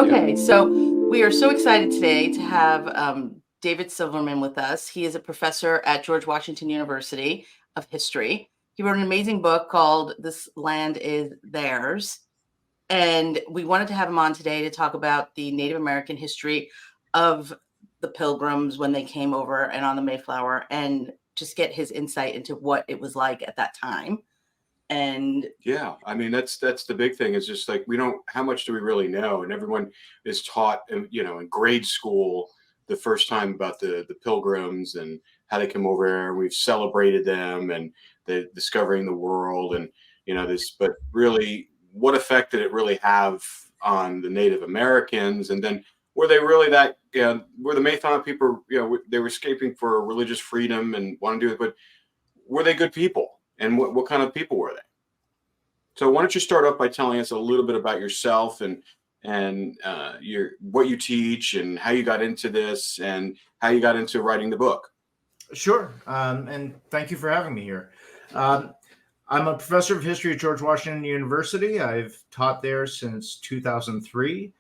Yeah. Okay, so we are so excited today to have David Silverman with us. He is a professor at George Washington University of History. He wrote an amazing book called This Land Is Theirs. And we wanted to have him on today to talk about the Native American history of the pilgrims when they came over and on the Mayflower, and just get his insight into what it was like at that time. And Yeah. I mean, that's the big thing is just like we don't how much do we really know? And everyone is taught in grade school the first time about the pilgrims and how they come over here and we've celebrated them and the discovering the world and this but really what effect did it really have on the Native Americans? And then were they really that were the Mayflower people, they were escaping for religious freedom and want to do it, but were they good people? And what kind of people were they? So why don't you start off by telling us a little bit about yourself and your what you teach and how you got into this and how you got into writing the book. Sure. And thank you for having me here. Um, I'm a professor of history at George Washington University. I've taught there since 2003.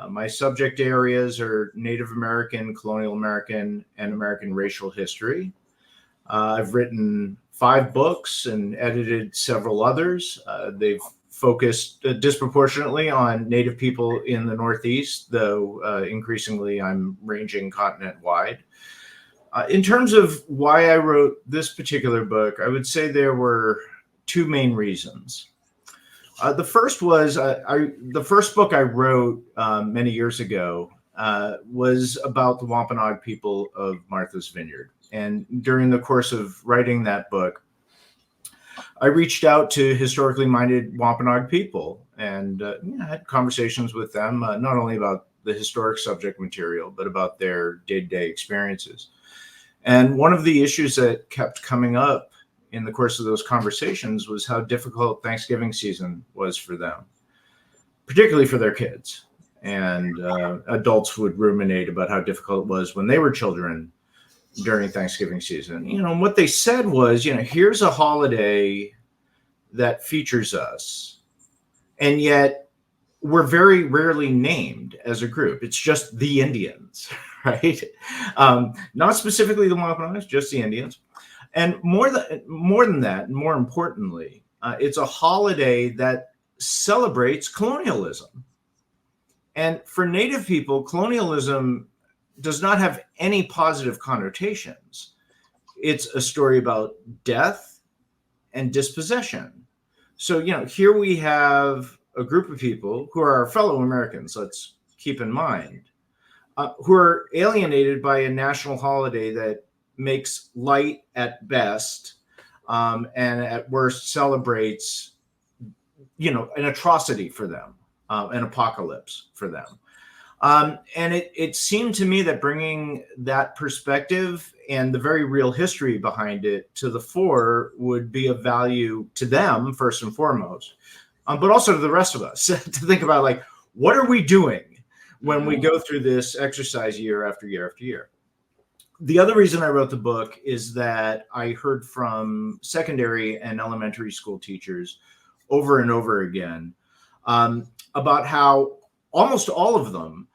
My subject areas are Native American, Colonial American, and American racial history. I've written 5 books and edited several others. They've focused disproportionately on Native people in the Northeast, though increasingly I'm ranging continent-wide. In terms of why I wrote this particular book, I would say there were 2 main reasons. The first was the first book I wrote many years ago was about the Wampanoag people of Martha's Vineyard. And during the course of writing that book, I reached out to historically minded Wampanoag people and had conversations with them, not only about the historic subject material, but about their day-to-day experiences. And one of the issues that kept coming up in the course of those conversations was how difficult Thanksgiving season was for them, particularly for their kids. And adults would ruminate about how difficult it was when they were children during Thanksgiving season. And what they said was, here's a holiday that features us, and yet we're very rarely named as a group. It's just the Indians, right? Not specifically the Wampanoags, just the Indians. And more than that, and more importantly, it's a holiday that celebrates colonialism. And for Native people, colonialism does not have any positive connotations. It's a story about death and dispossession. So, here we have a group of people who are our fellow Americans, let's keep in mind, who are alienated by a national holiday that makes light at best and at worst celebrates, an atrocity for them, an apocalypse for them. And it seemed to me that bringing that perspective and the very real history behind it to the fore would be of value to them, first and foremost, but also to the rest of us to think about, like, what are we doing when we go through this exercise year after year after year? The other reason I wrote the book is that I heard from secondary and elementary school teachers over and over again about how almost all of them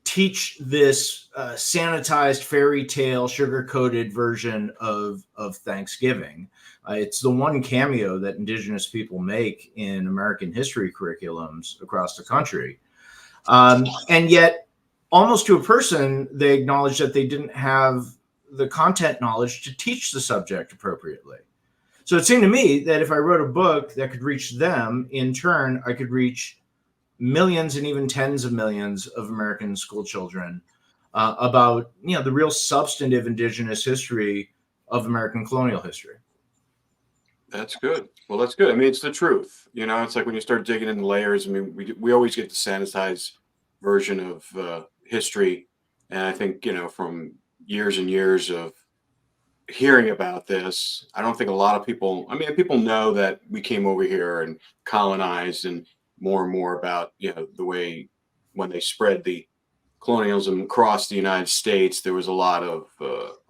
teach this sanitized fairy tale, sugar-coated version of Thanksgiving. It's the one cameo that Indigenous people make in American history curriculums across the country. And yet, almost to a person, they acknowledge that they didn't have the content knowledge to teach the subject appropriately. So it seemed to me that if I wrote a book that could reach them, in turn, I could reach millions and even tens of millions of American school children about the real substantive Indigenous history of American colonial history. That's good. Well, that's good. I mean, it's the truth. It's like when you start digging in the layers. I mean, we always get the sanitized version of history, and I think from years and years of hearing about this, I don't think a lot of people. I mean, people know that we came over here and colonized, and more about the way when they spread the colonialism across the United States, there was a lot of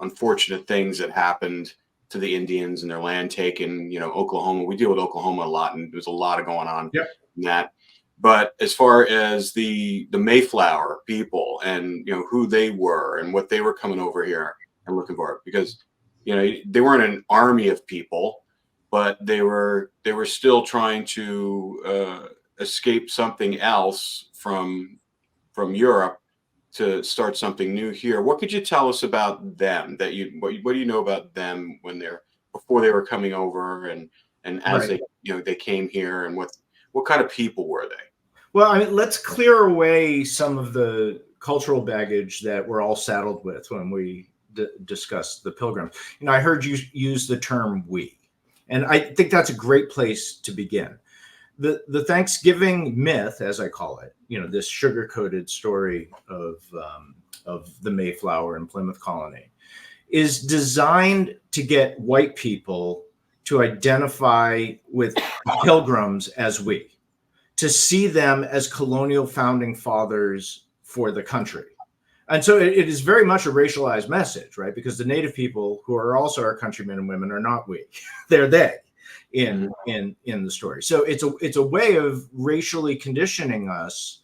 unfortunate things that happened to the Indians and their land taken. Oklahoma, we deal with Oklahoma a lot, and there's a lot of going on in that. But as far as the Mayflower people and who they were and what they were coming over here and looking for, because they weren't an army of people, but they were still trying to escape something else from Europe to start something new here. What could you tell us about them? What do you know about them when before they were coming over and as Right. they came here, and what kind of people were they? Well, I mean, let's clear away some of the cultural baggage that we're all saddled with when we discuss the pilgrims. I heard you use the term "we," and I think that's a great place to begin. The Thanksgiving myth, as I call it, this sugar-coated story of the Mayflower and Plymouth colony, is designed to get white people to identify with pilgrims as we, to see them as colonial founding fathers for the country. And so it is very much a racialized message, right? Because the native people, who are also our countrymen and women, are not we. They're they in the story. So it's a way of racially conditioning us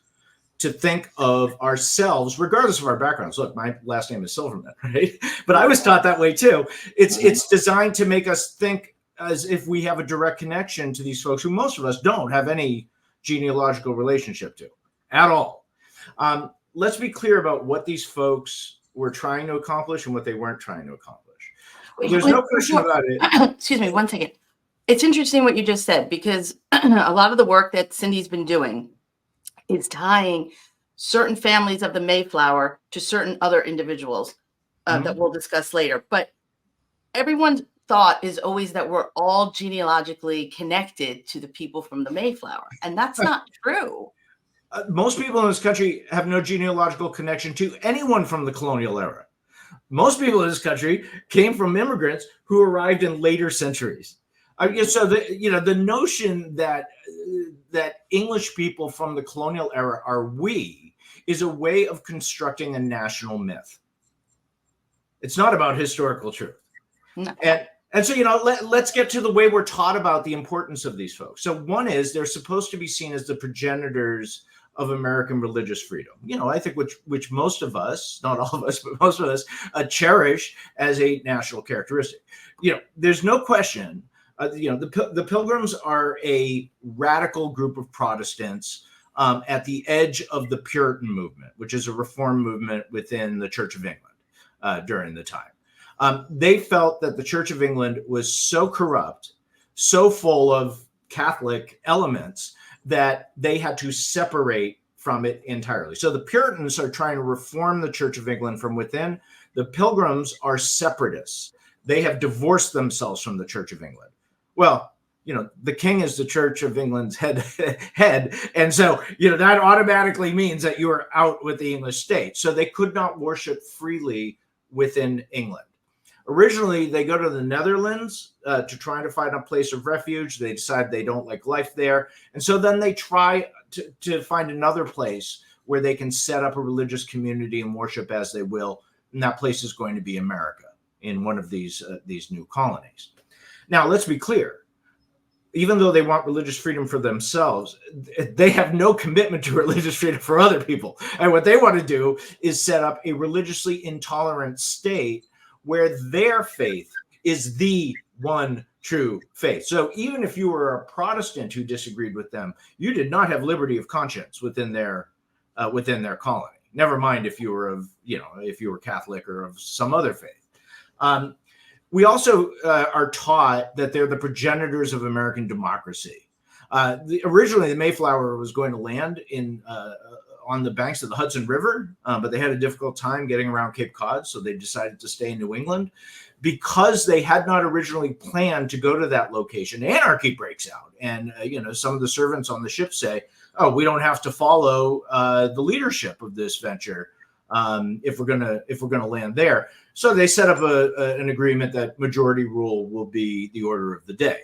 to think of ourselves, regardless of our backgrounds. Look, my last name is Silverman, right? But I was taught that way too. It's designed to make us think as if we have a direct connection to these folks who most of us don't have any genealogical relationship to at all. Let's be clear about what these folks were trying to accomplish and what they weren't trying to accomplish. There's no question about it. Excuse me, one second. It's interesting what you just said, because a lot of the work that Cindy's been doing is tying certain families of the Mayflower to certain other individuals that we'll discuss later. But everyone's thought is always that we're all genealogically connected to the people from the Mayflower, and that's not true. Most people in this country have no genealogical connection to anyone from the colonial era. Most people in this country came from immigrants who arrived in later centuries. So the notion that English people from the colonial era are we is a way of constructing a national myth. It's not about historical truth. No. And so, let's get to the way we're taught about the importance of these folks. So one is they're supposed to be seen as the progenitors of American religious freedom. I think which most of us, not all of us, but most of us cherish as a national characteristic. There's no question. The Pilgrims are a radical group of Protestants at the edge of the Puritan movement, which is a reform movement within the Church of England during the time. They felt that the Church of England was so corrupt, so full of Catholic elements, that they had to separate from it entirely. So the Puritans are trying to reform the Church of England from within. The Pilgrims are separatists. They have divorced themselves from the Church of England. Well, the king is the Church of England's head. And so, that automatically means that you are out with the English state. So they could not worship freely within England. Originally, they go to the Netherlands to try to find a place of refuge. They decide they don't like life there. And so then they try to find another place where they can set up a religious community and worship as they will. And that place is going to be America, in one of these new colonies. Now, let's be clear. Even though they want religious freedom for themselves, they have no commitment to religious freedom for other people. And what they want to do is set up a religiously intolerant state where their faith is the one true faith. So even if you were a Protestant who disagreed with them, you did not have liberty of conscience within their colony. Never mind if you were if you were Catholic or of some other faith. We also are taught that they're the progenitors of American democracy. Originally, the Mayflower was going to land on the banks of the Hudson River, but they had a difficult time getting around Cape Cod, so they decided to stay in New England. Because they had not originally planned to go to that location, anarchy breaks out. And, some of the servants on the ship say, oh, we don't have to follow the leadership of this venture if we're gonna land there. So they set up an agreement that majority rule will be the order of the day.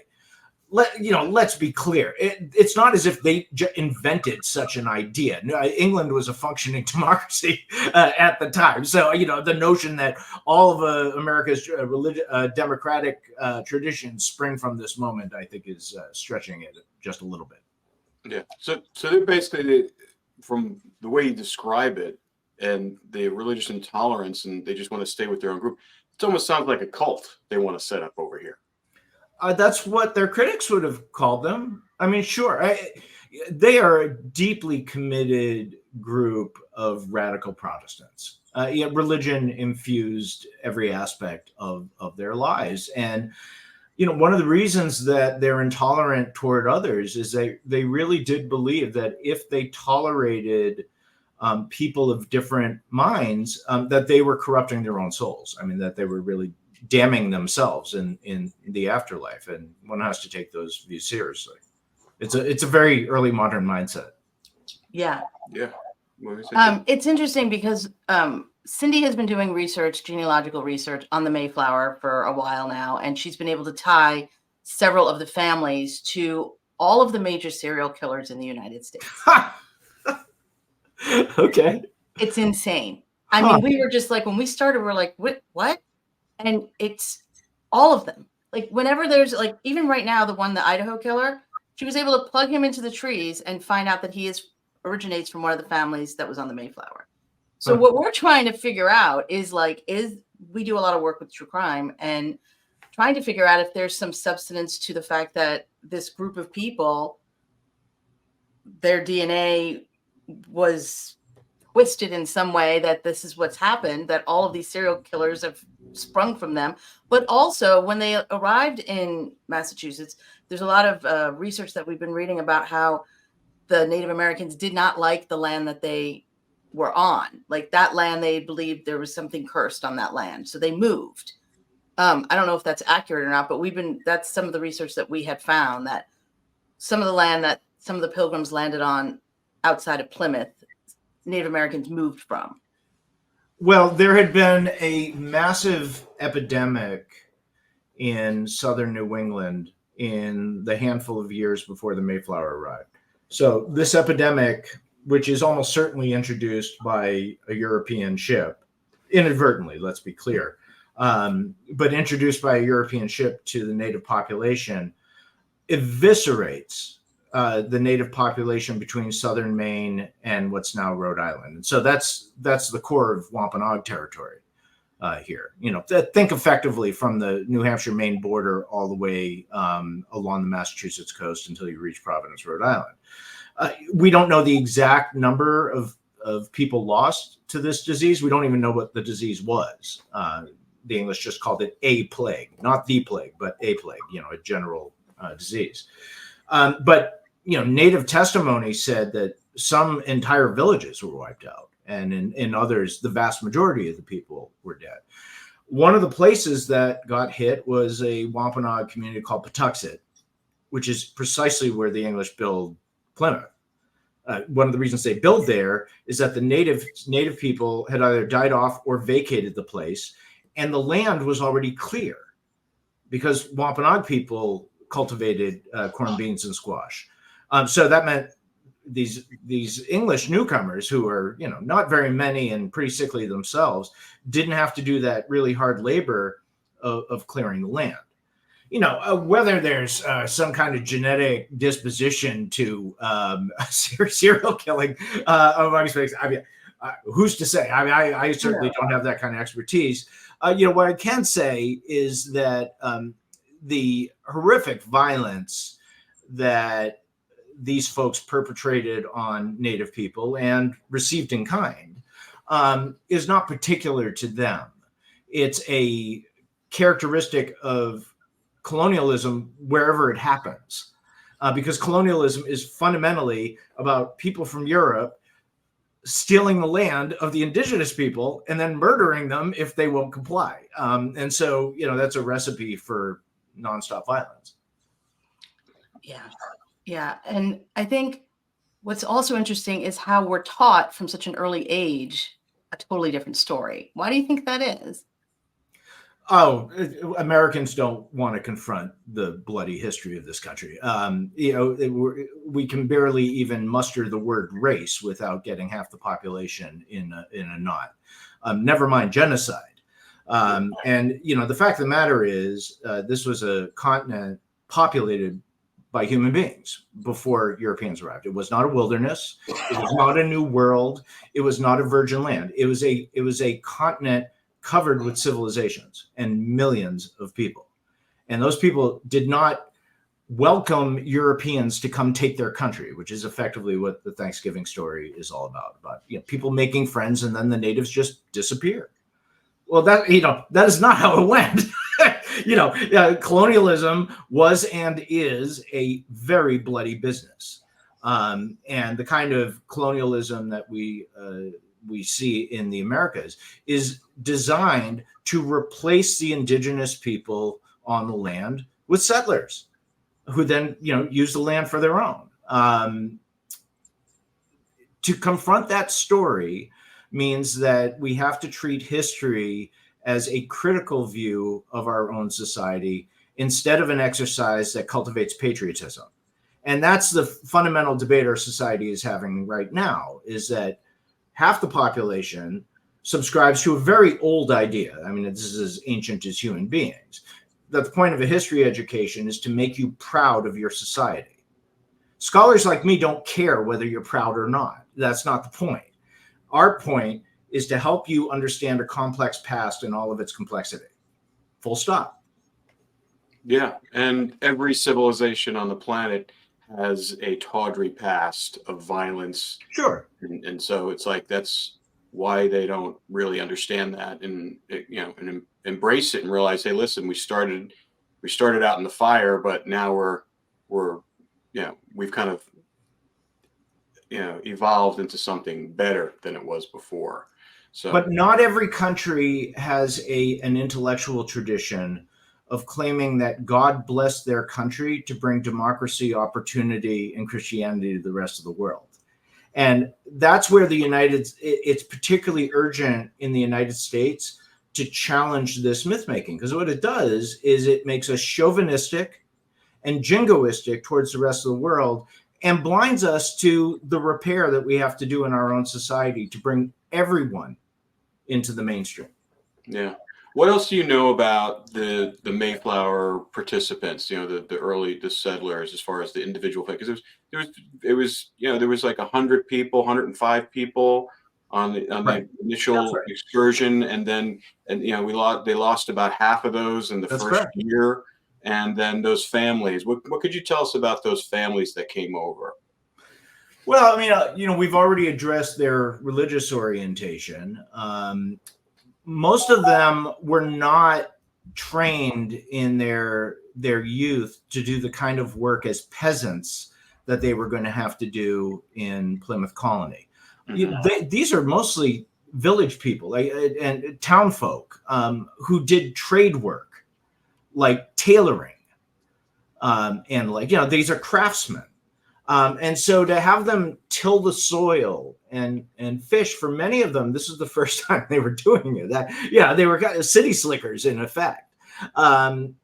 Let's be clear. It's not as if they invented such an idea. No, England was a functioning democracy at the time. So, the notion that all of America's democratic traditions spring from this moment, I think, is stretching it just a little bit. Yeah. So they're basically, from the way you describe it and the religious intolerance, and they just want to stay with their own group. It almost sounds like a cult they want to set up over here. That's what their critics would have called them. I mean, sure, they are a deeply committed group of radical Protestants. Yet religion infused every aspect of their lives. And, one of the reasons that they're intolerant toward others is they really did believe that if they tolerated people of different minds, that they were corrupting their own souls. I mean, that they were really damning themselves in the afterlife, and one has to take those views seriously. It's a very early modern mindset. Yeah. Yeah. It's interesting because Cindy has been doing genealogical research on the Mayflower for a while now, and she's been able to tie several of the families to all of the major serial killers in the United States. Okay. It's insane. I mean, we were just like, when we started, we're like, what? And it's all of them. Like, whenever there's, like, even right now, the Idaho killer, she was able to plug him into the trees and find out that he originates from one of the families that was on the Mayflower. So what we're trying to figure out is we do a lot of work with true crime and trying to figure out if there's some substance to the fact that this group of people, their DNA was twisted in some way, that this is what's happened, that all of these serial killers have sprung from them. But also, when they arrived in Massachusetts, there's a lot of research that we've been reading about how the Native Americans did not like the land that they were on. Like, that land, they believed there was something cursed on that land. So they moved. I don't know if that's accurate or not, but that's some of the research that we had found, that some of the land that some of the pilgrims landed on outside of Plymouth, Native Americans moved from. Well, there had been a massive epidemic in southern New England in the handful of years before the Mayflower arrived. So this epidemic, which is almost certainly introduced by a European ship, inadvertently, let's be clear, but introduced by a European ship to the native population, eviscerates the native population between southern Maine and what's now Rhode Island. And so that's the core of Wampanoag territory here. Think effectively from the New Hampshire-Maine border all the way along the Massachusetts coast until you reach Providence, Rhode Island. We don't know the exact number of people lost to this disease. We don't even know what the disease was. The English just called it a plague, not the plague, but a plague, a general disease. But native testimony said that some entire villages were wiped out, and in others, the vast majority of the people were dead. One of the places that got hit was a Wampanoag community called Patuxet, which is precisely where the English build Plymouth. One of the reasons they built there is that the native people had either died off or vacated the place, and the land was already clear because Wampanoag people cultivated corn, beans, and squash. So that meant these English newcomers, who are not very many and pretty sickly themselves, didn't have to do that really hard labor of clearing the land. Whether there's some kind of genetic disposition to serial killing among folks, I mean, who's to say? I mean, I certainly don't have that kind of expertise. What I can say is that the horrific violence that these folks perpetrated on Native people and received in kind is not particular to them. It's a characteristic of colonialism wherever it happens, because colonialism is fundamentally about people from Europe stealing the land of the indigenous people and then murdering them if they won't comply. And so, that's a recipe for nonstop violence. Yeah. And I think what's also interesting is how we're taught from such an early age a totally different story. Why do you think that is? Oh, Americans don't want to confront the bloody history of this country. We can barely even muster the word race without getting half the population in a knot. Never mind genocide. And the fact of the matter is, this was a continent populated by human beings before Europeans arrived. It was not a wilderness. It was not a new world. It was not a virgin land. It was a continent covered with civilizations and millions of people. And those people did not welcome Europeans to come take their country, which is effectively what the Thanksgiving story is all about, people making friends and then the natives just disappear. Well, that is not how it went. Colonialism was and is a very bloody business. And the kind of colonialism that we see in the Americas is designed to replace the indigenous people on the land with settlers who then, use the land for their own. To confront that story means that we have to treat history as a critical view of our own society instead of an exercise that cultivates patriotism. And that's the fundamental debate our society is having right now, is that half the population subscribes to a very old idea. I mean, this is as ancient as human beings, that the point of a history education is to make you proud of your society. Scholars like me don't care whether you're proud or not. That's not the point. Our point is to help you understand a complex past in all of its complexity. Full stop. Yeah, and every civilization on the planet has a tawdry past of violence. Sure. And so it's like, that's why they don't really understand that and embrace it and realize, hey, listen, we started out in the fire, but now we've kind of evolved into something better than it was before. So, but not every country has an intellectual tradition of claiming that God blessed their country to bring democracy, opportunity, and Christianity to the rest of the world. And that's where it's particularly urgent in the United States to challenge this myth making, because what it does is it makes us chauvinistic and jingoistic towards the rest of the world and blinds us to the repair that we have to do in our own society to bring everyone into the mainstream. Yeah. What else do you know about the Mayflower participants? The settlers, as far as the individual, because there was like 100 people, 105 people on the initial excursion, and they lost about half of those in the first year, and then those families. What could you tell us about those families that came over? Well, I mean, we've already addressed their religious orientation. Most of them were not trained in their youth to do the kind of work as peasants that they were going to have to do in Plymouth Colony. Mm-hmm. These are mostly village people and town folk who did trade work, like tailoring, and these are craftsmen. And so to have them till the soil and fish, for many of them, this is the first time they were doing it. They were kind of city slickers in effect. And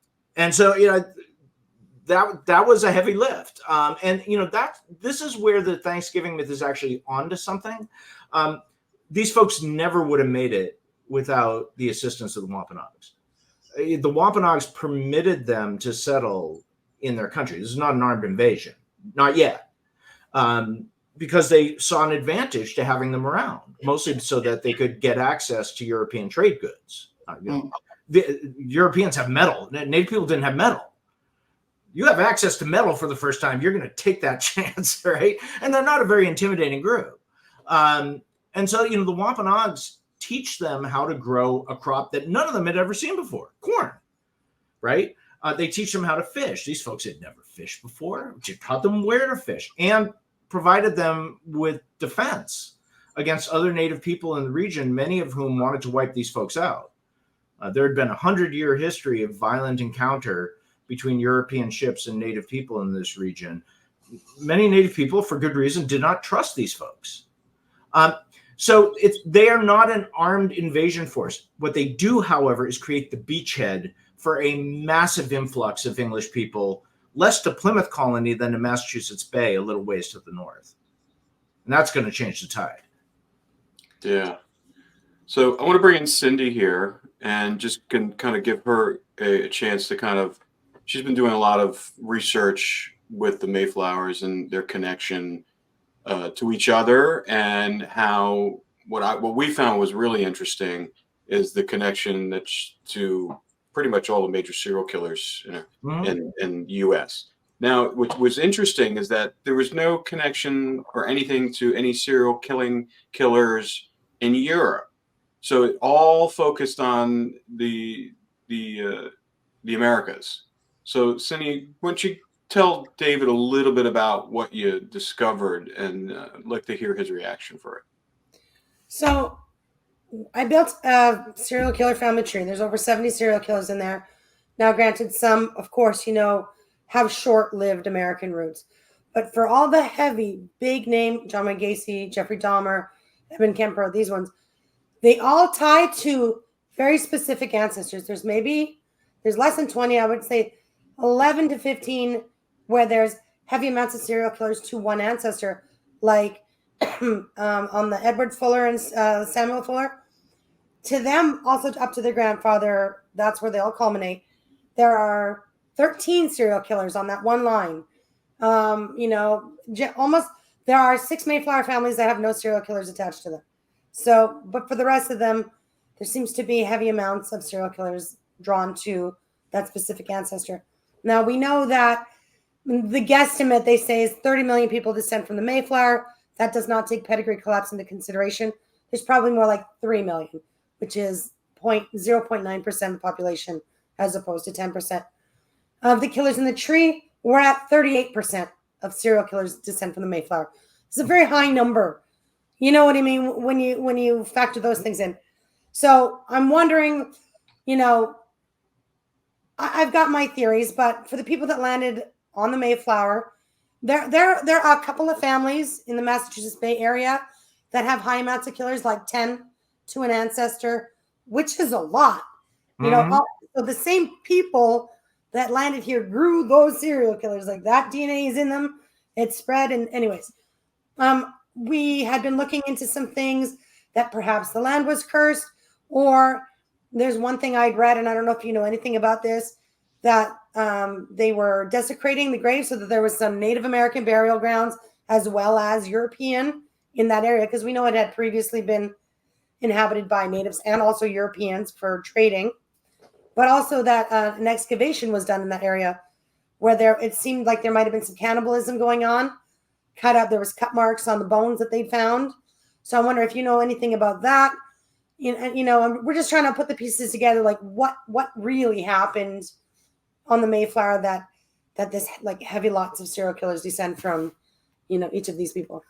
so, that was a heavy lift. This is where the Thanksgiving myth is actually onto something. These folks never would have made it without the assistance of the Wampanoags. The Wampanoags permitted them to settle in their country. This is not an armed invasion. Not yet, because they saw an advantage to having them around, mostly so that they could get access to European trade goods. The Europeans have metal. Native people didn't have metal. You have access to metal for the first time. You're going to take that chance, right? And they're not a very intimidating group. And so, the Wampanoags teach them how to grow a crop that none of them had ever seen before, corn, right? They teach them how to fish. These folks had never fished before. She taught them where to fish and provided them with defense against other native people in the region, many of whom wanted to wipe these folks out. There had been a 100-year history of violent encounter between European ships and native people in this region. Many native people, for good reason, did not trust these folks. So they are not an armed invasion force. What they do, however, is create the beachhead for a massive influx of English people, less to Plymouth Colony than to Massachusetts Bay, a little ways to the north. And that's going to change the tide. Yeah. So I want to bring in Cindy here and just can kind of give her a chance to she's been doing a lot of research with the Mayflowers and their connection to each other, and how what we found was really interesting is the connection that's to pretty much all the major serial killers in the U.S. Now, what was interesting is that there was no connection or anything to any serial killers in Europe. So it all focused on the Americas. So, Cindy, why don't you tell David a little bit about what you discovered, and I'd like to hear his reaction for it. So I built a serial killer family tree. There's over 70 serial killers in there. Now, granted, some, of course, have short-lived American roots. But for all the heavy, big name, John Wayne Gacy, Jeffrey Dahmer, Edmund Kemper, these ones, they all tie to very specific ancestors. There's less than 20, I would say 11 to 15, where there's heavy amounts of serial killers to one ancestor, like on the Edward Fuller and Samuel Fuller. To them, also up to their grandfather, that's where they all culminate. There are 13 serial killers on that one line. Almost there are 6 Mayflower families that have no serial killers attached to them. So, but for the rest of them, there seems to be heavy amounts of serial killers drawn to that specific ancestor. Now, we know that the guesstimate, they say, is 30 million people descend from the Mayflower. That does not take pedigree collapse into consideration. There's probably more like 3 million, which is 0.9% of the population, as opposed to 10%. Of the killers in the tree, we're at 38% of serial killers descend from the Mayflower. It's a very high number. You know what I mean when you factor those things in. So I'm wondering, I've got my theories, but for the people that landed on the Mayflower, there are a couple of families in the Massachusetts Bay Area that have high amounts of killers, like 10 to an ancestor, which is a lot. So the same people that landed here grew those serial killers. Like, that DNA is in them. It's spread. And anyways, we had been looking into some things that perhaps the land was cursed, or there's one thing I'd read, and I don't know if you know anything about this, that they were desecrating the graves so that there was some Native American burial grounds as well as European in that area, because we know it had previously been inhabited by natives and also Europeans for trading, but also that an excavation was done in that area where it seemed like there might have been some cannibalism going on. There was cut marks on the bones that they found. So I wonder if you know anything about that. We're just trying to put the pieces together, like what really happened on the Mayflower that this, like, heavy lots of serial killers descend from, each of these people.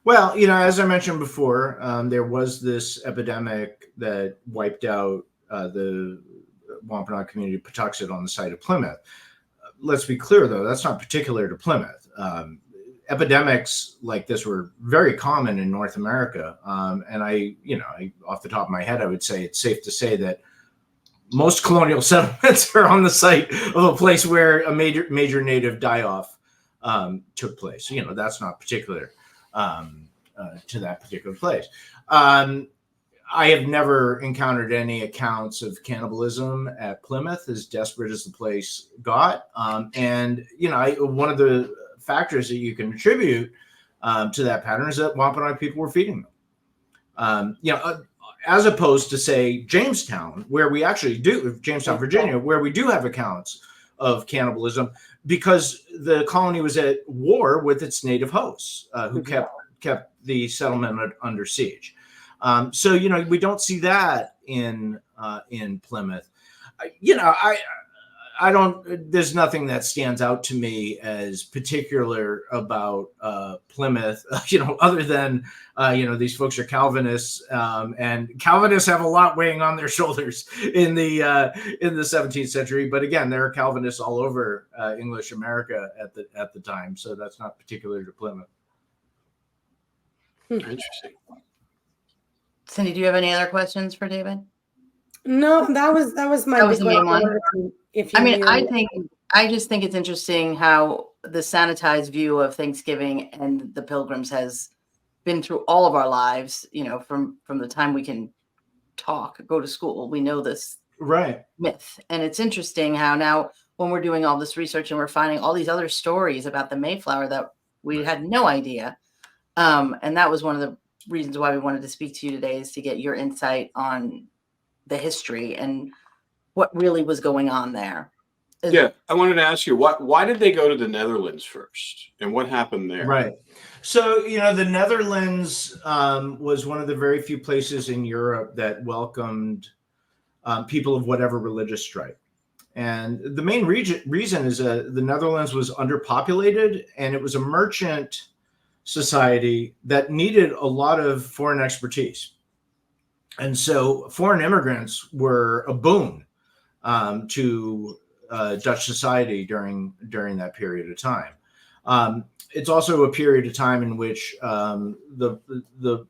Well, as I mentioned before, there was this epidemic that wiped out the Wampanoag community, Patuxet, on the site of Plymouth. Let's be clear, though, that's not particular to Plymouth. Epidemics like this were very common in North America. And I, off the top of my head, I would say it's safe to say that most colonial settlements are on the site of a place where a major native die-off took place. That's not particular to that particular place. I have never encountered any accounts of cannibalism at Plymouth, as desperate as the place got. And one of the factors that you can attribute to that pattern is that Wampanoag people were feeding them. As opposed to, say, Jamestown, where we actually do, Jamestown, Virginia, where we do have accounts of cannibalism, because the colony was at war with its native hosts, who kept the settlement under siege. So we don't see that in Plymouth. I don't. There's nothing that stands out to me as particular about Plymouth. Other than these folks are Calvinists, and Calvinists have a lot weighing on their shoulders in the 17th century. But again, there are Calvinists all over English America at the time, so that's not particular to Plymouth. Interesting. Cindy, do you have any other questions for David? No, that was my. That was the main one. I just think it's interesting how the sanitized view of Thanksgiving and the Pilgrims has been through all of our lives. From the time we can talk, go to school, we know this right myth, and it's interesting how now when we're doing all this research and we're finding all these other stories about the Mayflower that we had no idea. And that was one of the reasons why we wanted to speak to you today, is to get your insight on the history and what really was going on there. Yeah, I wanted to ask you, why did they go to the Netherlands first, and what happened there? Right. So, the Netherlands was one of the very few places in Europe that welcomed people of whatever religious stripe. And the main reason is the Netherlands was underpopulated, and it was a merchant society that needed a lot of foreign expertise. And so foreign immigrants were a boon to Dutch society during that period of time. It's also a period of time in which the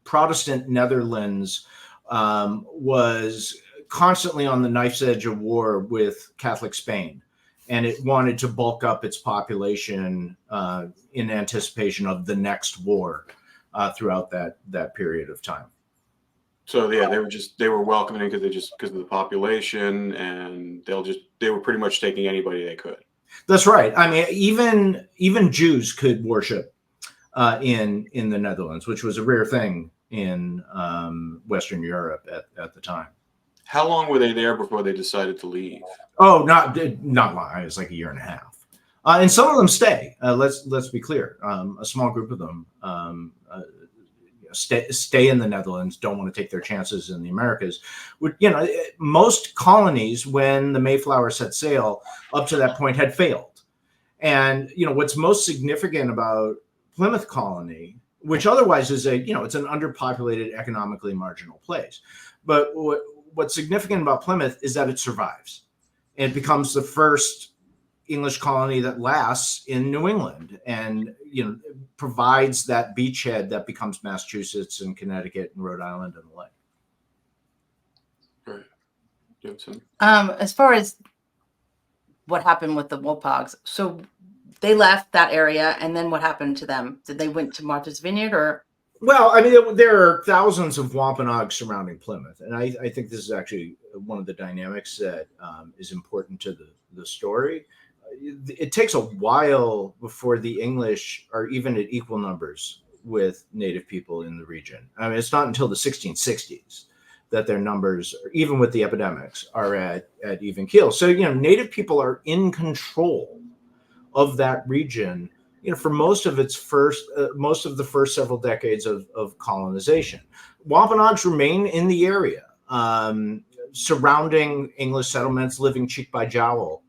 Protestant Netherlands was constantly on the knife's edge of war with Catholic Spain, and it wanted to bulk up its population in anticipation of the next war throughout that period of time. So yeah, they were welcoming because of the population, and they were pretty much taking anybody they could. That's right. I mean, even Jews could worship in the Netherlands, which was a rare thing in Western Europe at the time. How long were they there before they decided to leave? Oh, not long. It was like a year and a half. And some of them stay. Let's be clear. A small group of them stay in the Netherlands. Don't want to take their chances in the Americas. Most colonies, when the Mayflower set sail, up to that point had failed. And what's most significant about Plymouth colony, which otherwise is it's an underpopulated, economically marginal place, but what's significant about Plymouth is that it survives. It becomes the first English colony that lasts in New England, and provides that beachhead that becomes Massachusetts and Connecticut and Rhode Island and the like. Right. As far as what happened with the Wopags, so they left that area, and then what happened to them? Did they went to Martha's Vineyard, or? Well, I mean, there are thousands of Wampanoags surrounding Plymouth, and I think this is actually one of the dynamics that is important to the story. It takes a while before the English are even at equal numbers with native people in the region. I mean, it's not until the 1660s that their numbers, even with the epidemics, are at even keel. So, native people are in control of that region, for most of the first several decades of colonization. Wampanoags remain in the area, surrounding English settlements, living cheek by jowl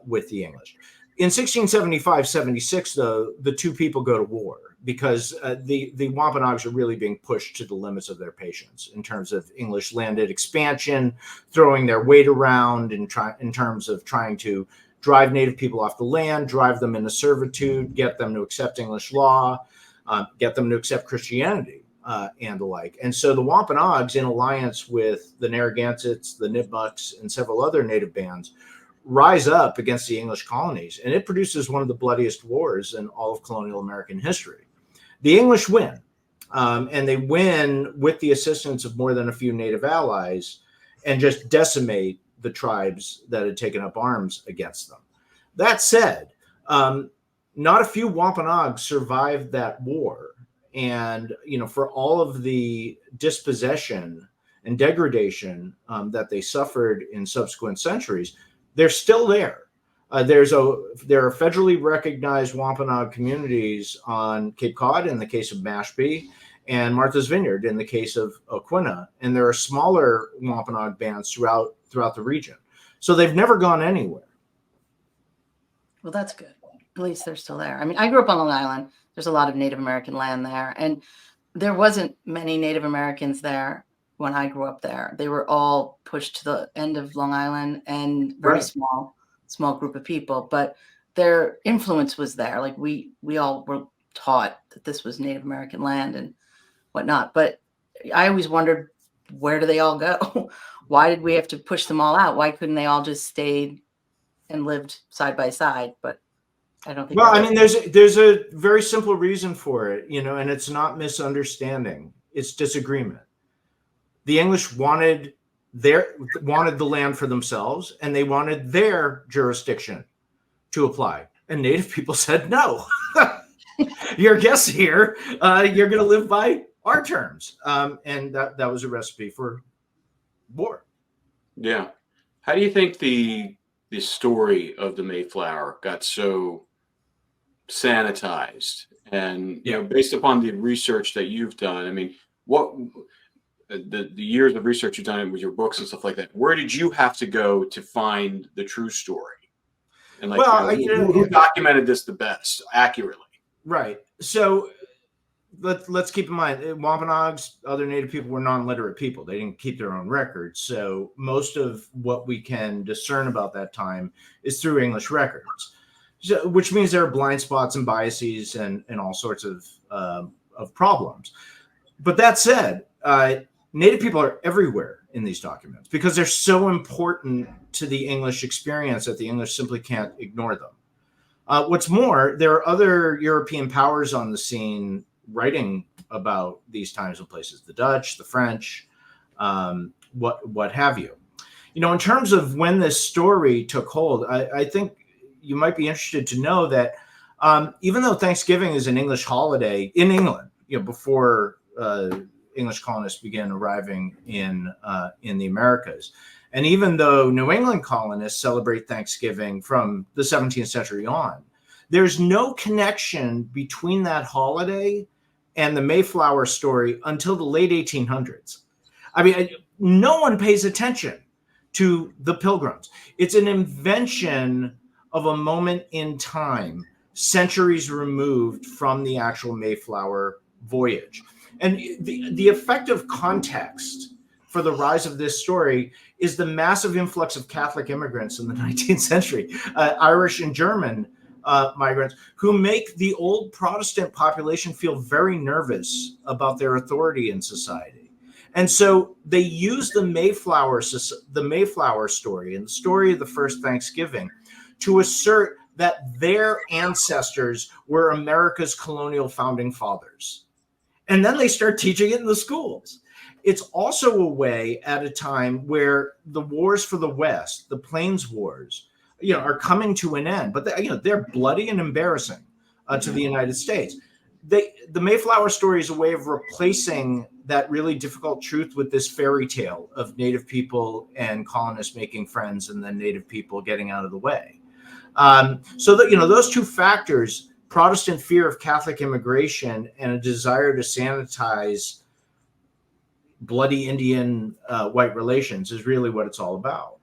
with the English. In 1675-76, though, the two people go to war because the Wampanoags are really being pushed to the limits of their patience in terms of English landed expansion, throwing their weight around in terms of trying to drive native people off the land, drive them into servitude, get them to accept English law, get them to accept Christianity, and the like. And so the Wampanoags, in alliance with the Narragansetts, the Nipmucks, and several other native bands, rise up against the English colonies, and it produces one of the bloodiest wars in all of colonial American history. The English win, and they win with the assistance of more than a few native allies, and just decimate the tribes that had taken up arms against them. That said, not a few Wampanoags survived that war, and for all of the dispossession and degradation that they suffered in subsequent centuries, they're still there. There are federally recognized Wampanoag communities on Cape Cod in the case of Mashpee, and Martha's Vineyard in the case of Aquina, and there are smaller Wampanoag bands throughout the region. So they've never gone anywhere. Well, that's good. At least they're still there. I mean, I grew up on Long Island. There's a lot of Native American land there, and there wasn't many Native Americans there when I grew up there. They were all pushed to the end of Long Island, and very small group of people, but their influence was there. Like we all were taught that this was Native American land and whatnot. But I always wondered, where do they all go? Why did we have to push them all out? Why couldn't they all just stayed and lived side by side? But I don't think. Well, I mean, there's a very simple reason for it, and it's not misunderstanding. It's disagreement. The English wanted wanted the land for themselves, and they wanted their jurisdiction to apply. And Native people said, no, you're guests here. You're going to live by our terms. And that was a recipe for war. Yeah. How do you think the story of the Mayflower got so sanitized? And based upon the research that you've done, I mean, what the years of research you've done with your books and stuff like that, where did you have to go to find the true story? And like, who documented this the best, accurately? Right. So let's keep in mind, Wampanoags, other Native people, were non-literate people. They didn't keep their own records. So most of what we can discern about that time is through English records, which means there are blind spots and biases and all sorts of problems. But that said, Native people are everywhere in these documents because they're so important to the English experience that the English simply can't ignore them. What's more, there are other European powers on the scene writing about these times and places: the Dutch, the French, what have you. In terms of when this story took hold, I think you might be interested to know that even though Thanksgiving is an English holiday in England, before English colonists began arriving in the Americas, and even though New England colonists celebrate Thanksgiving from the 17th century on, there's no connection between that holiday and the Mayflower story until the late 1800s. I mean, no one pays attention to the Pilgrims. It's an invention of a moment in time, centuries removed from the actual Mayflower voyage. And the effective context for the rise of this story is the massive influx of Catholic immigrants in the 19th century, Irish and German migrants, who make the old Protestant population feel very nervous about their authority in society. And so they use the Mayflower story and the story of the first Thanksgiving to assert that their ancestors were America's colonial founding fathers. And then they start teaching it in the schools. It's also a way at a time where the wars for the West, the Plains Wars, are coming to an end, but they're bloody and embarrassing to the United States. The Mayflower story is a way of replacing that really difficult truth with this fairy tale of Native people and colonists making friends and then Native people getting out of the way. So that, those two factors, Protestant fear of Catholic immigration and a desire to sanitize bloody Indian white relations, is really what it's all about.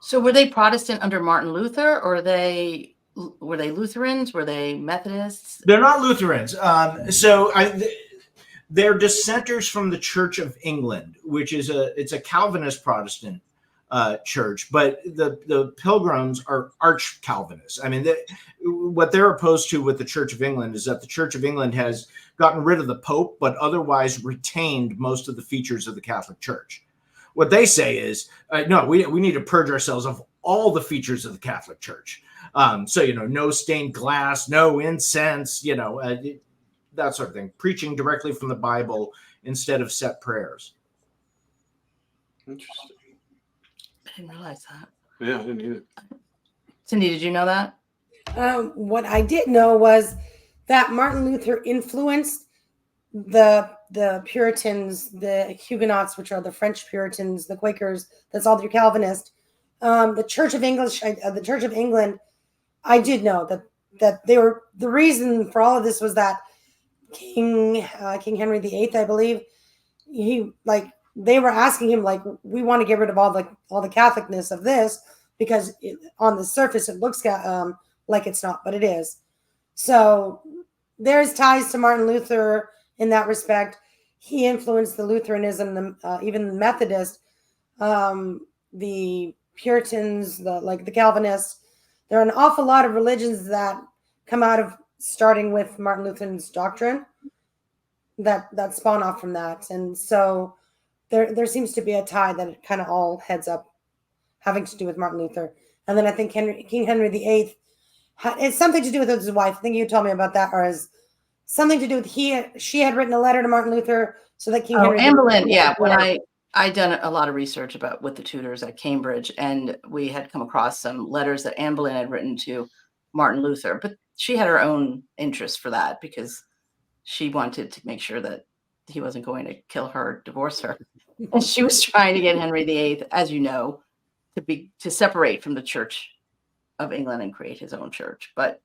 So were they Protestant under Martin Luther, or were they Lutherans? Were they Methodists? They're not Lutherans. They're dissenters from the Church of England, which is a Calvinist Protestant church, but the Pilgrims are arch Calvinists. I mean, what they're opposed to with the Church of England is that the Church of England has gotten rid of the Pope, but otherwise retained most of the features of the Catholic Church. What they say is, no, we need to purge ourselves of all the features of the Catholic Church. No stained glass, no incense, that sort of thing. Preaching directly from the Bible instead of set prayers. Interesting. I didn't realize that. Yeah, I didn't either. Cindy, did you know that? What I did know was that Martin Luther influenced the Puritans, the Huguenots, which are the French Puritans, the Quakers. That's all they're Calvinist. The Church of England. I did know that they were, the reason for all of this was that King Henry VIII, I believe, they were asking him, we want to get rid of all the Catholicness of this because on the surface it looks like it's not, but it is. So there's ties to Martin Luther in that respect. He influenced the Lutheranism, even the Methodist, the Puritans, the Calvinists. There are an awful lot of religions that come out of starting with Martin Luther's doctrine that spawn off from that. And so there seems to be a tie that it kind of all heads up having to do with Martin Luther. And then I think King Henry VIII, it's something to do with his wife. I think you told me about that, or is something to do with she had written a letter to Martin Luther so that King Henry. Anne Boleyn, yeah. When I I'd done a lot of research about with the tutors at Cambridge, and we had come across some letters that Anne Boleyn had written to Martin Luther, but she had her own interest for that because she wanted to make sure that he wasn't going to kill her or divorce her. And she was trying to get Henry VIII, as you know, to separate from the Church of England and create his own church. But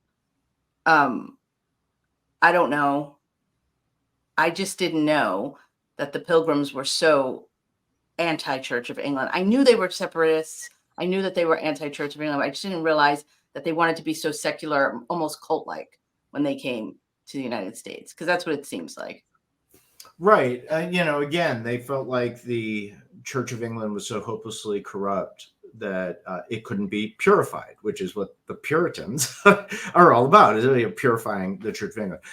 I don't know. I just didn't know that the Pilgrims were so anti-Church of England. I knew they were separatists. I knew that they were anti-Church of England. But I just didn't realize that they wanted to be so secular, almost cult-like when they came to the United States, because that's what it seems like. Right. Again, they felt like the Church of England was so hopelessly corrupt that it couldn't be purified, which is what the Puritans are all about, is really purifying the Church of England.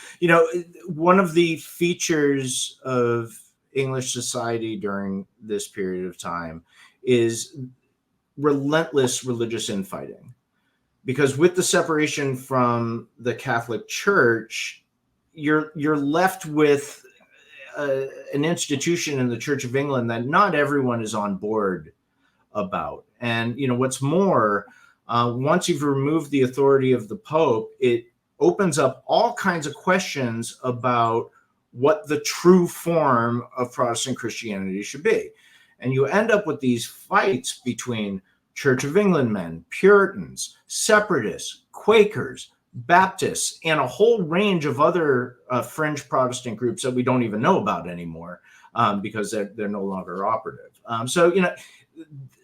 One of the features of English society during this period of time is relentless religious infighting. Because with the separation from the Catholic Church, you're left with an institution in the Church of England that not everyone is on board about. And what's more, once you've removed the authority of the Pope, it opens up all kinds of questions about what the true form of Protestant Christianity should be. And you end up with these fights between Church of England men, Puritans, separatists, Quakers, Baptists, and a whole range of other fringe Protestant groups that we don't even know about anymore because they're no longer operative. So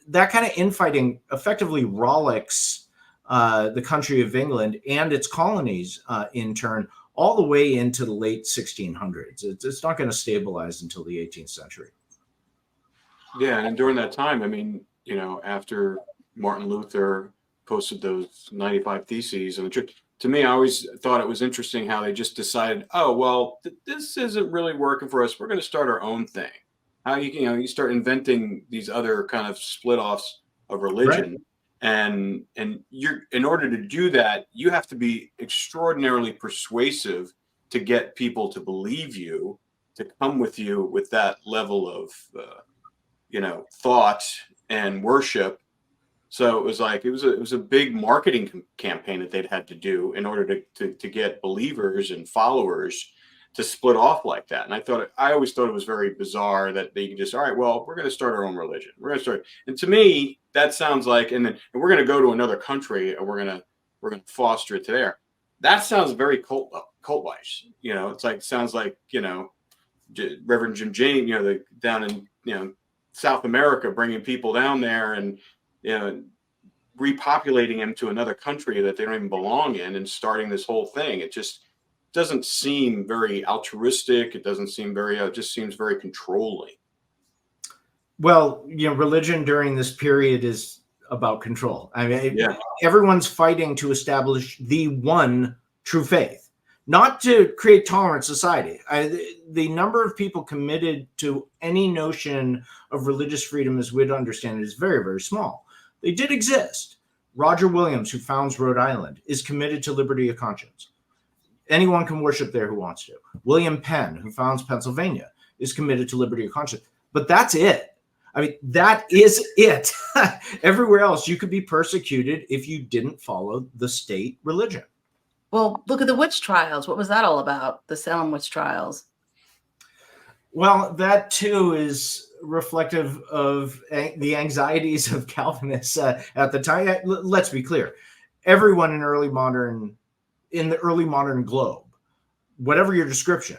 that kind of infighting effectively rollicks the country of England and its colonies in turn all the way into the late 1600s. It's not going to stabilize until the 18th century. Yeah, and during that time, I mean, after Martin Luther posted those 95 Theses, and to me, I always thought it was interesting how they just decided, oh, well, this isn't really working for us. We're going to start our own thing. How you start inventing these other kind of split offs of religion. Right. And in order to do that, you have to be extraordinarily persuasive to get people to believe you, to come with you with that level of, thought and worship. So it was like, it was a big marketing campaign that they'd had to do in order to get believers and followers to split off like that. And I always thought it was very bizarre that they could just, all right, well, we're going to start our own religion. We're going to start. And to me, that sounds like, and we're going to go to another country and we're going to foster it there. That sounds very cult-wise. Sounds like, Reverend Jim James, down in, South America, bringing people down there and, repopulating them to another country that they don't even belong in and starting this whole thing. It just doesn't seem very altruistic. It doesn't seem it just seems very controlling. Well, religion during this period is about control. I mean, everyone's fighting to establish the one true faith, not to create tolerant society. The number of people committed to any notion of religious freedom as we'd understand it is very, very small. They did exist. Roger Williams, who founds Rhode Island, is committed to liberty of conscience. Anyone can worship there who wants to. William Penn, who founds Pennsylvania, is committed to liberty of conscience. But that's it. I mean, that is it. Everywhere else, you could be persecuted if you didn't follow the state religion. Well, look at the witch trials. What was that all about? The Salem witch trials. Well, that too is reflective of the anxieties of Calvinists at the time. Let's be clear. Everyone in the early modern globe, whatever your description,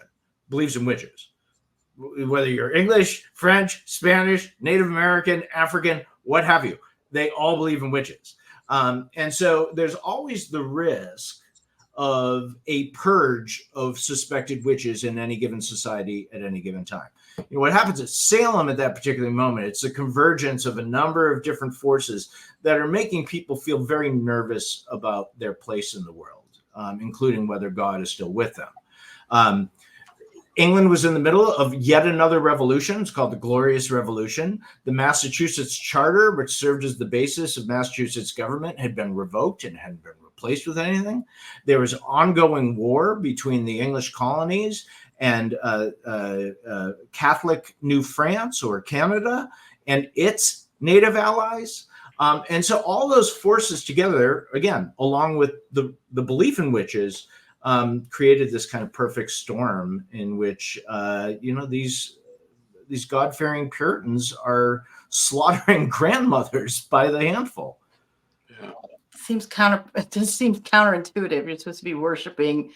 believes in witches. Whether you're English, French, Spanish, Native American, African, what have you, they all believe in witches. And so there's always the risk of a purge of suspected witches in any given society at any given time. What happens at Salem at that particular moment, it's a convergence of a number of different forces that are making people feel very nervous about their place in the world, including whether God is still with them. England was in the middle of yet another revolution. It's called the Glorious Revolution. The Massachusetts Charter, which served as the basis of Massachusetts government, had been revoked and hadn't been replaced with anything. There was ongoing war between the English colonies and Catholic New France or Canada and its native allies. And so all those forces together, again, along with the belief in witches, created this kind of perfect storm in which, these God-fearing Puritans are slaughtering grandmothers by the handful. Yeah. It just seems counterintuitive. You're supposed to be worshiping,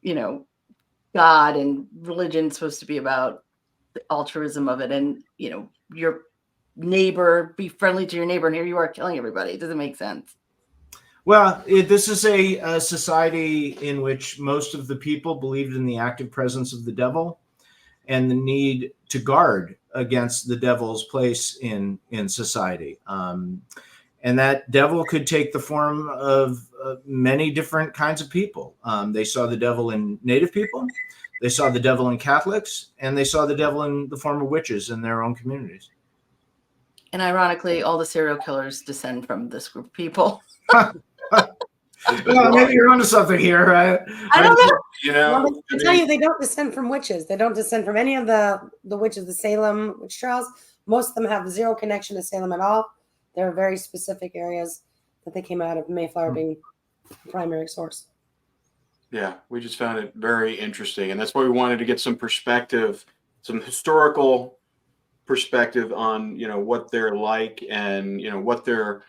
God, and religion's supposed to be about the altruism of it, and your neighbor, be friendly to your neighbor, and here you are killing everybody. It doesn't make sense. Well, this is a society in which most of the people believed in the active presence of the devil and the need to guard against the devil's place in society. And that devil could take the form of many different kinds of people. They saw the devil in Native people, they saw the devil in Catholics, and they saw the devil in the form of witches in their own communities. And ironically, all the serial killers descend from this group of people. Well, maybe you're onto something here. I don't know. Well, I tell you, they don't descend from witches. They don't descend from any of the witches, the Salem witch trials. Most of them have zero connection to Salem at all. There are very specific areas that they came out of, Mayflower being the primary source. Yeah, we just found it very interesting. And that's why we wanted to get some perspective, some historical perspective on, what they're like and, what their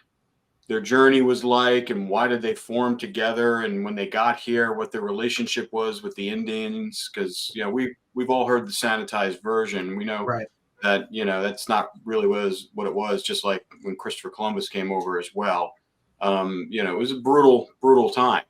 journey was like and why did they form together, and when they got here, what their relationship was with the Indians. Because, we've all heard the sanitized version. We know Right. that, that's not really what it was, just like when Christopher Columbus came over as well. It was a brutal time.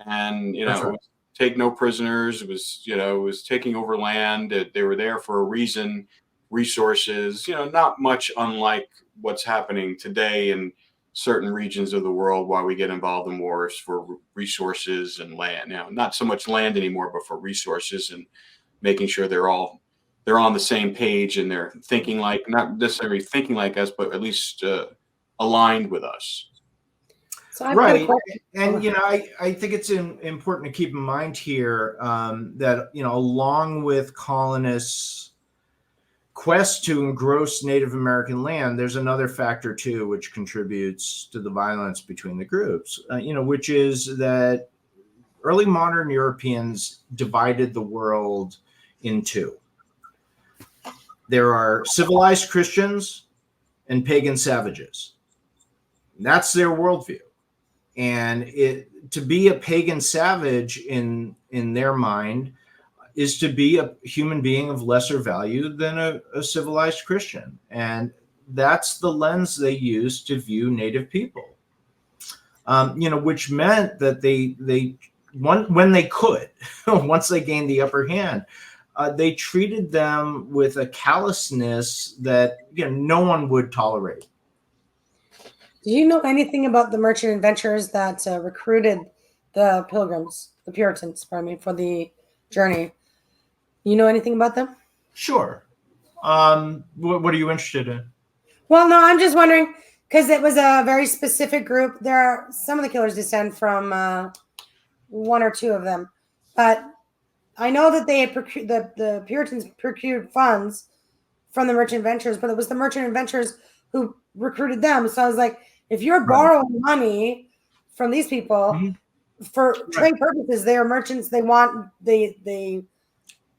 And, That's right. it was take no prisoners. It was taking over land. They were there for a reason, resources, not much unlike what's happening today in certain regions of the world, while we get involved in wars for resources and land. Not so much land anymore, but for resources, and making sure they're on the same page and they're thinking like, not necessarily thinking like us, but at least aligned with us. So I've Right. And, I think it's important to keep in mind here that, along with colonists' quest to engross Native American land, there's another factor too, which contributes to the violence between the groups, which is that early modern Europeans divided the world in two. There are civilized Christians and pagan savages. That's their worldview. And to be a pagan savage in their mind is to be a human being of lesser value than a civilized Christian. And that's the lens they used to view Native people, which meant that when they could, once they gained the upper hand, they treated them with a callousness that no one would tolerate. Do you know anything about the merchant adventurers that recruited the Puritans, for the journey? You know anything about them? Sure. What are you interested in? Well, no, I'm just wondering, because it was a very specific group. Some of the killers descend from one or two of them, but I know that they had the Puritans procured funds from the merchant adventurers, but it was the merchant adventurers who recruited them. So I was like, if you're borrowing money from these people for trade purposes, they are merchants. They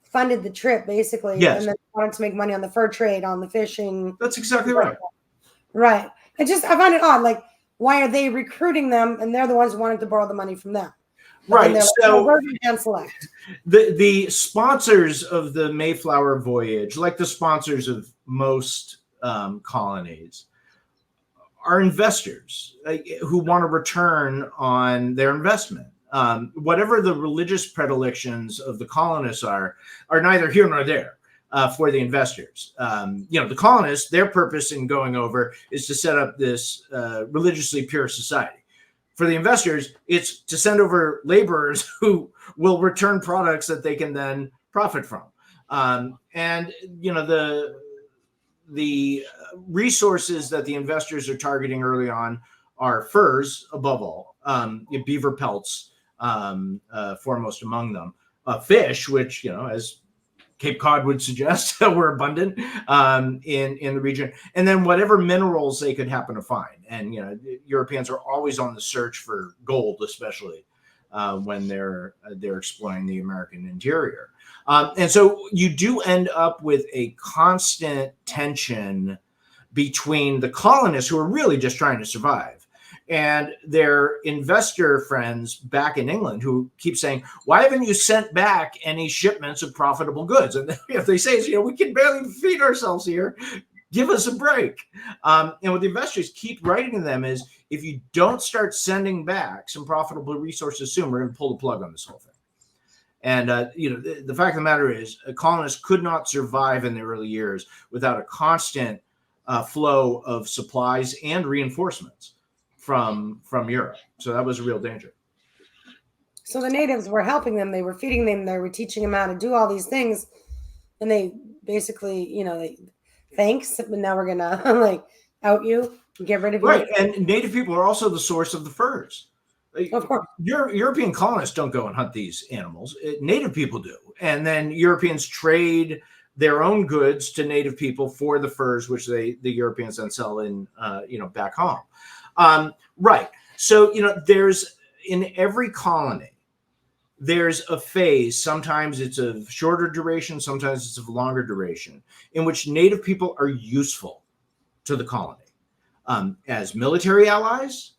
funded the trip basically, yes, and then wanted to make money on the fur trade, on the fishing. That's exactly right. Right. I find it odd. Like, why are they recruiting them, and they're the ones who wanted to borrow the money from them? Right. So we're hand select. The sponsors of the Mayflower voyage, like the sponsors of most colonies, are investors who want a return on their investment. Whatever the religious predilections of the colonists are neither here nor there for the investors. The colonists, their purpose in going over is to set up this religiously pure society. For the investors, it's to send over laborers who will return products that they can then profit from. The resources that the investors are targeting early on are furs, above all, beaver pelts, foremost among them, fish, which, as Cape Cod would suggest were abundant in the region, and then whatever minerals they could happen to find. And Europeans are always on the search for gold, especially when they're exploring the American interior. And so you do end up with a constant tension between the colonists, who are really just trying to survive, and their investor friends back in England, who keep saying, why haven't you sent back any shipments of profitable goods? And if they say, we can barely feed ourselves here, give us a break. And what the investors keep writing to them is, if you don't start sending back some profitable resources soon, we're going to pull the plug on this whole thing. And, the fact of the matter is, colonists could not survive in the early years without a constant flow of supplies and reinforcements from Europe. So that was a real danger. So the natives were helping them. They were feeding them. They were teaching them how to do all these things. And they basically, thanks, but now we're going to out you and get rid of you. Right. And native people are also the source of the furs. Of course. European colonists don't go and hunt these animals. Native people do. And then Europeans trade their own goods to native people for the furs, which the Europeans then sell in, back home. Right. So, there's, in every colony, there's a phase. Sometimes it's of shorter duration, sometimes it's of longer duration, in which native people are useful to the colony as military allies,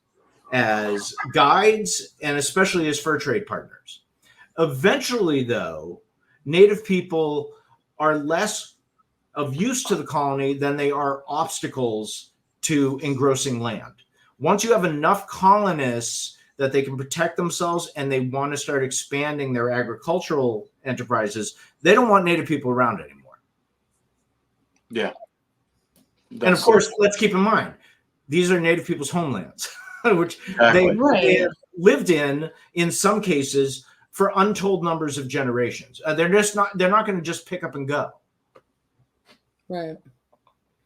as guides, and especially as fur trade partners. Eventually, though, native people are less of use to the colony than they are obstacles to engrossing land. Once you have enough colonists that they can protect themselves and they want to start expanding their agricultural enterprises, they don't want native people around anymore. Yeah. And of course, let's keep in mind, these are native people's homelands, which they have lived in some cases, for untold numbers of generations. They're not going to just pick up and go. Right.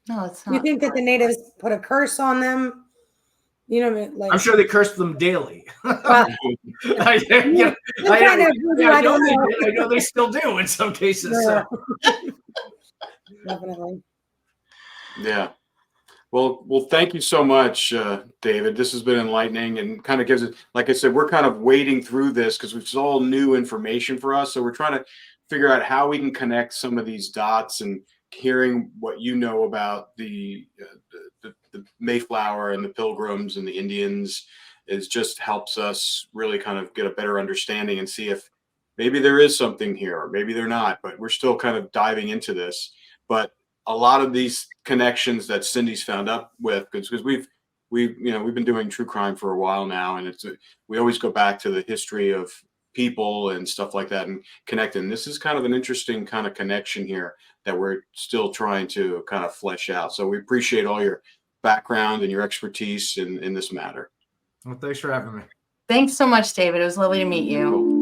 No, it's not. You think that the natives put a curse on them? I'm sure they cursed them daily. Well, I know they still do in some cases. Yeah. So. Definitely. Yeah. Well, thank you so much, David. This has been enlightening and kind of gives it, like I said, we're kind of wading through this because it's all new information for us. So we're trying to figure out how we can connect some of these dots, and hearing what you know about the Mayflower and the Pilgrims and the Indians is just helps us really kind of get a better understanding and see if maybe there is something here, or maybe they're not, but we're still kind of diving into this. But a lot of these connections that Cindy's found up with, because we've been doing true crime for a while now, and we always go back to the history of people and stuff like that and connect. And this is kind of an interesting kind of connection here that we're still trying to kind of flesh out. So we appreciate all your background and your expertise in this matter. Well, thanks for having me. Thanks so much, David. It was lovely to meet you.